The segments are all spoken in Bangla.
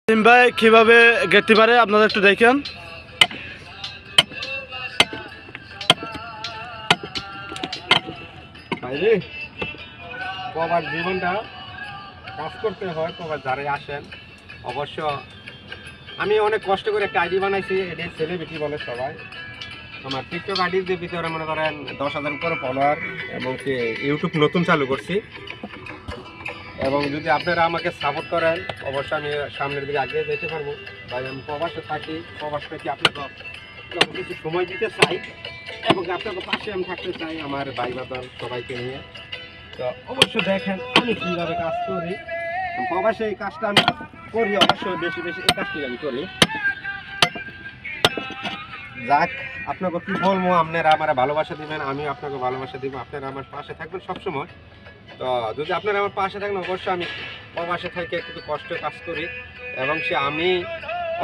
ভাই কিভাবে গেটটি মারে আপনারা একটু দেখেন। বাইরে কবার জীবনটা কাজ করতে হয়, কবার যারা আসেন অবশ্য আমি অনেক কষ্ট করে একটা আইডি বানাইছি। এটি সেলিব্রিটি বলে সবাই। আমার টিকটক আইডির যে ভিতরে মনে করেন 10,000 উপরে ফলোয়ার এবং ইউটিউব নতুন চালু করছি। এবং যদি আপনারা আমাকে সাপোর্ট করেন অবশ্যই আমি সামনের দিকে আগে যেতে পারবো। ভাই আমি প্রবাসে থাকি, প্রবাস থেকে আপনাকে কিছু সময় দিতে চাই এবং আপনাকে পাশে আমি থাকতে চাই আমার ভাই বাদল সবাইকে নিয়ে। তো অবশ্যই দেখেন আমি কীভাবে কাজ করি। প্রবাসে এই কাজটা আমি করি, অবশ্যই বেশি বেশি এই কাজটি আমি করি। যাক, আপনাকে কি বলবো, আপনারা আমার ভালোবাসা দিবেন, আমি আপনাকে ভালোবাসা দিব, আপনারা আমার পাশে থাকবেন সবসময়। তো যদি আপনারা আমার পাশে থাকেন অবশ্যই আমি প্রবাসে থেকে একটু কষ্ট কাজ করি এবং আমি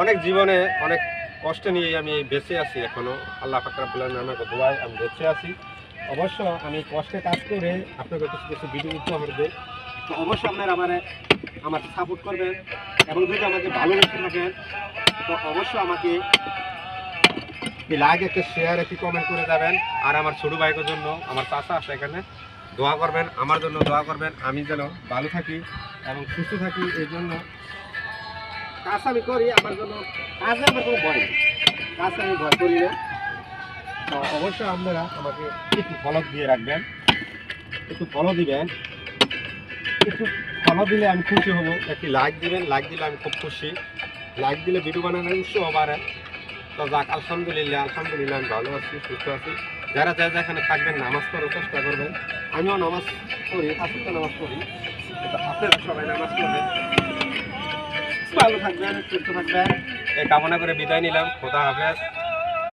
অনেক জীবনে অনেক কষ্ট নিয়ে আমি বেঁচে আছি এখনও। আল্লাহ পাক রব্বুল আলামিন আমাকে দোয়ায় আমি বেঁচে আছি। অবশ্য আমি কষ্টে কাজ করে আপনাকে কিছু কিছু ভিডিও উপহার দেই। তো অবশ্যই আপনারা আমাকে সাপোর্ট করবেন এবং যদি আমাকে ভালোবেসে থাকেন তো অবশ্যই আমাকে লাইক, একটা শেয়ার, একটি কমেন্ট করে যাবেন। আর আমার ছোটো ভাইয়ের জন্য আমার চাচা আছে এখানে, দোয়া করবেন, আমার জন্য দোয়া করবেন, আমি যেন ভালো থাকি এবং সুস্থ থাকি। এই জন্য কাজ আমি করি, আমার জন্য কাজে আমার কোনো ভয় নেই, কাজ আমি ভয় করি না। তো অবশ্যই আপনারা আমাকে একটু ফলো দিয়ে রাখবেন, একটু ফলো দিবেন, একটু ফলো দিলে আমি খুশি হব। একটি লাইক দিবেন, লাইক দিলে আমি খুব খুশি। লাইক দিলে ভিডিও বানানোর উৎসাহ বাড়ে। তো যাক, আলহামদুলিল্লাহ আলহামদুলিল্লাহ আমি ভালো আছি, সুস্থ আছি। যারা যেখানে থাকবেন নামাজ পড়ার চেষ্টা করবেন। আমিও নামাজ পড়ি, আসলে নামাজ পড়ি। তো আপনারা সবাই নামাজ পড়বেন, ভালো থাকবেন, সুস্থ থাকবেন এই কামনা করে বিদায় নিলাম। খোদা হাফেজ।